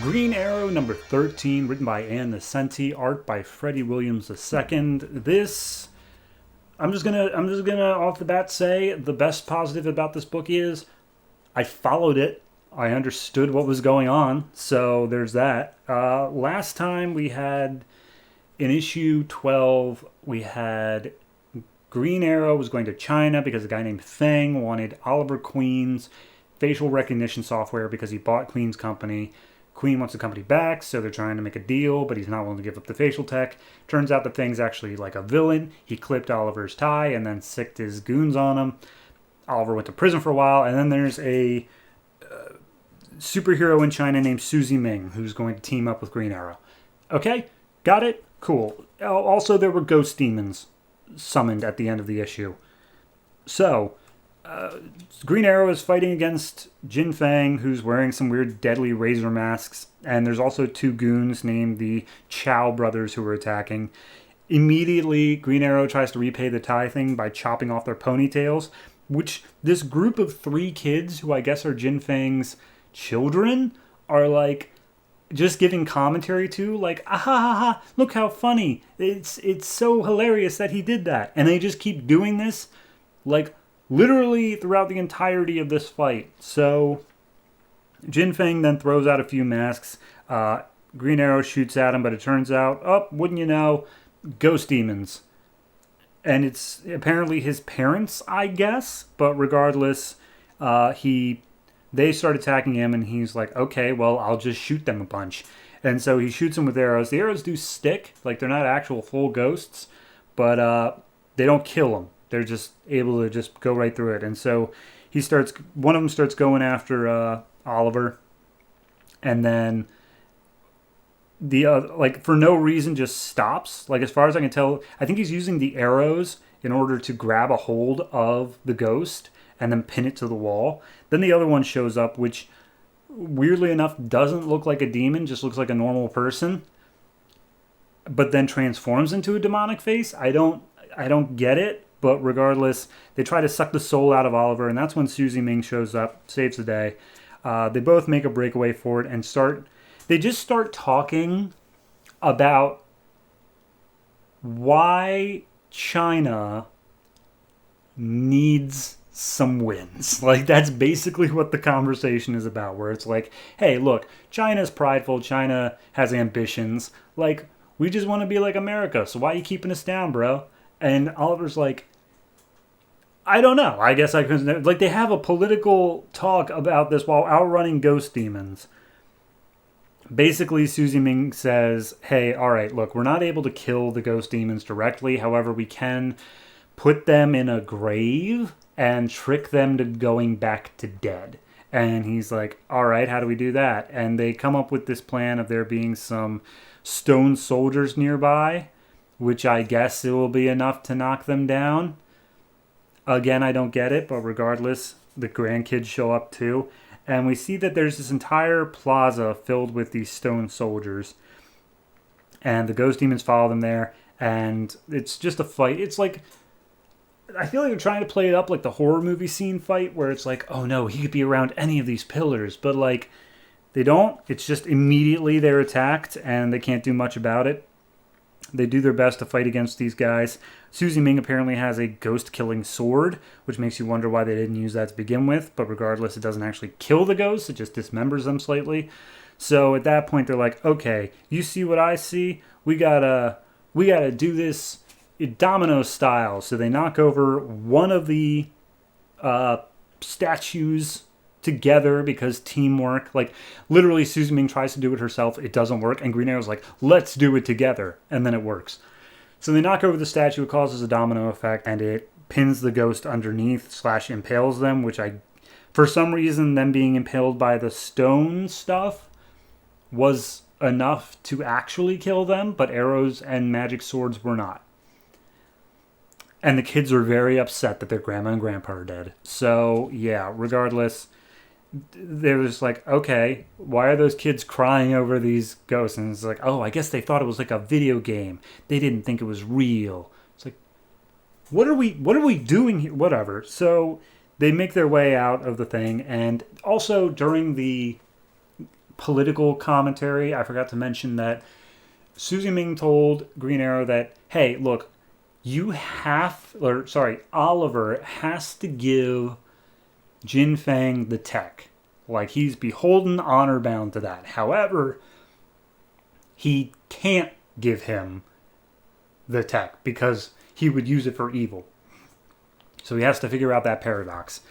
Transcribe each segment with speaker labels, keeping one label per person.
Speaker 1: Green Arrow number 13, written by Ann Nesenti, art by Freddie Williams II. I'm just gonna off the bat say the best positive about this book is I followed it. I understood what was going on, so there's that. Last time we had in issue 12, we had Green Arrow was going to China because a guy named Feng wanted Oliver Queen's facial recognition software because he bought Queen's company. Queen wants the company back, so they're trying to make a deal, but he's not willing to give up the facial tech. Turns out the Feng's actually like a villain. He clipped Oliver's tie and then sicked his goons on him. Oliver went to prison for a while, and then there's a superhero in China named Susie Ming who's going to team up with Green Arrow. Okay, got it? Cool. Also, there were ghost demons summoned at the end of the issue. So, Green Arrow is fighting against Jin Fang, who's wearing some weird deadly razor masks, and there's also two goons named the Chow brothers who are attacking. Immediately, Green Arrow tries to repay the tie thing by chopping off their ponytails, which this group of three kids, who I guess are Jin Fang's children, are like just giving commentary to, like, ah ha ha ha, look how funny, it's so hilarious that he did that. And they just keep doing this, like, literally throughout the entirety of this fight. So Jin Fang then throws out a few masks. Green Arrow shoots at him, but it turns out, wouldn't you know, ghost demons. And it's apparently his parents, I guess. But regardless, they start attacking him, and he's like, okay, well, I'll just shoot them a bunch. And so he shoots them with arrows. The arrows do stick. Like, they're not actual full ghosts, but they don't kill him. They're just able to just go right through it. And so one of them starts going after Oliver. And then the other, like, for no reason, just stops. Like, as far as I can tell, I think he's using the arrows in order to grab a hold of the ghost and then pin it to the wall. Then the other one shows up, which, weirdly enough, doesn't look like a demon, just looks like a normal person, but then transforms into a demonic face. I don't get it. But regardless, they try to suck the soul out of Oliver, and that's when Susie Ming shows up, saves the day. They both make a breakaway for it and they just start talking about why China needs some wins. Like, that's basically what the conversation is about, where it's like, hey, look, China's prideful, China has ambitions. Like, we just want to be like America, so why are you keeping us down, bro? And Oliver's like, I don't know. I guess I couldn't. Like, they have a political talk about this while outrunning ghost demons. Basically, Susie Ming says, hey, all right, look, we're not able to kill the ghost demons directly. However, we can put them in a grave and trick them to going back to dead. And he's like, all right, how do we do that? And they come up with this plan of there being some stone soldiers nearby, which I guess it will be enough to knock them down. Again, I don't get it, but regardless, the grandkids show up too. And we see that there's this entire plaza filled with these stone soldiers. And the ghost demons follow them there. And it's just a fight. It's like, I feel like they're trying to play it up like the horror movie scene fight, where it's like, oh no, he could be around any of these pillars. But like, they don't. It's just immediately they're attacked, and they can't do much about it. They do their best to fight against these guys. Susie Ming apparently has a ghost-killing sword, which makes you wonder why they didn't use that to begin with. But regardless, it doesn't actually kill the ghosts. It just dismembers them slightly. So at that point, they're like, okay, you see what I see? We gotta do this domino style. So they knock over one of the statues together because teamwork. Like, literally, Susie Ming tries to do it herself. It doesn't work. And Green Arrow's like, let's do it together. And then it works. So they knock over the statue. It causes a domino effect. And it pins the ghost underneath / impales them, which for some reason, them being impaled by the stone stuff was enough to actually kill them. But arrows and magic swords were not. And the kids are very upset that their grandma and grandpa are dead. So, yeah, regardless, they're just like, okay, why are those kids crying over these ghosts? And it's like, oh, I guess they thought it was like a video game. They didn't think it was real. It's like, what are we doing here? Whatever. So they make their way out of the thing. And also during the political commentary. I forgot to mention that Suzy Ming told Green Arrow that, hey, look, Oliver has to give Jin Fang the tech. Like, he's beholden, honor bound to that. However, he can't give him the tech because he would use it for evil. So he has to figure out that paradox.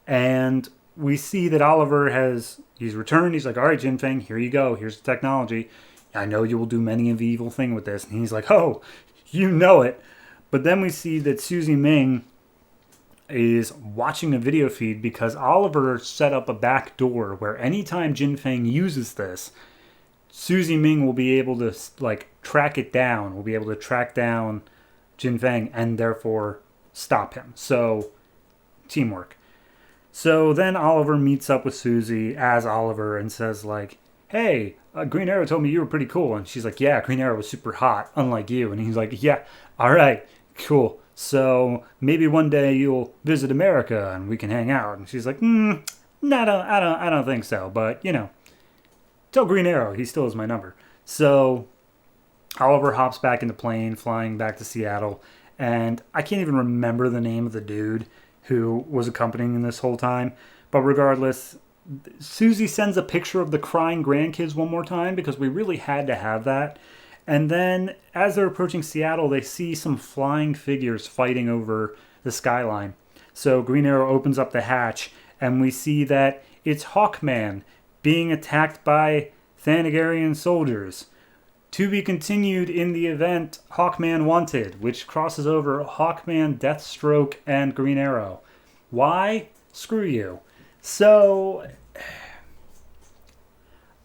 Speaker 1: And we see that he's returned. He's like, all right, Jin Fang, here you go. Here's the technology. I know you will do many of the evil thing with this. And he's like, oh, you know it. But then we see that Suzy Ming is watching a video feed because Oliver set up a back door where anytime Jin Fang uses this, Suzy Ming will be able to track it down. Will be able to track down Jin Fang and therefore stop him. So, teamwork. So then Oliver meets up with Suzy as Oliver and says like, hey, Green Arrow told me you were pretty cool. And she's like, yeah, Green Arrow was super hot, unlike you. And he's like, yeah, all right, cool. So maybe one day you'll visit America and we can hang out. And she's like, no, I don't think so. But, tell Green Arrow he still has my number. So Oliver hops back in the plane, flying back to Seattle. And I can't even remember the name of the dude who was accompanying him this whole time. But regardless, Suzy sends a picture of the crying grandkids one more time because we really had to have that. And then as they're approaching Seattle, they see some flying figures fighting over the skyline. So Green Arrow opens up the hatch and we see that it's Hawkman being attacked by Thanagarian soldiers. To be continued in the event Hawkman Wanted, which crosses over Hawkman, Deathstroke, and Green Arrow. Why? Screw you. So,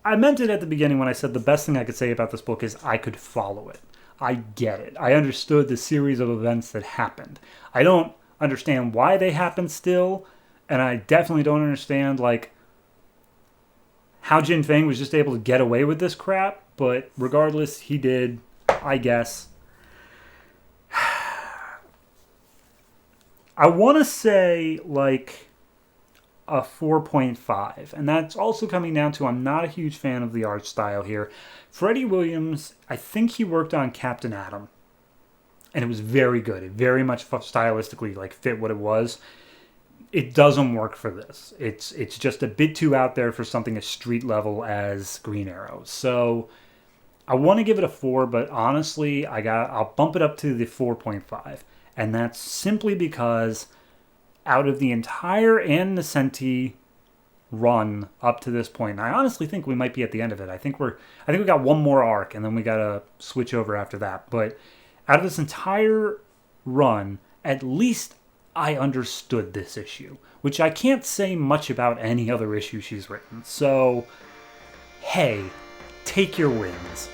Speaker 1: I meant it at the beginning when I said the best thing I could say about this book is I could follow it. I get it. I understood the series of events that happened. I don't understand why they happened still, and I definitely don't understand, how Jin Fang was just able to get away with this crap. But regardless, he did, I guess. I want to say, a 4.5. And that's also coming down to I'm not a huge fan of the art style here. Freddie Williams, I think he worked on Captain Atom. And it was very good. It very much stylistically, fit what it was. It doesn't work for this. It's just a bit too out there for something as street level as Green Arrow. So I want to give it a 4, but honestly, I'll bump it up to the 4.5. And that's simply because out of the entire Ann Nesenti run up to this point, and I honestly think we might be at the end of it. I think we got one more arc, and then we got to switch over after that. But out of this entire run, at least I understood this issue, which I can't say much about any other issue she's written. So, hey, take your wins.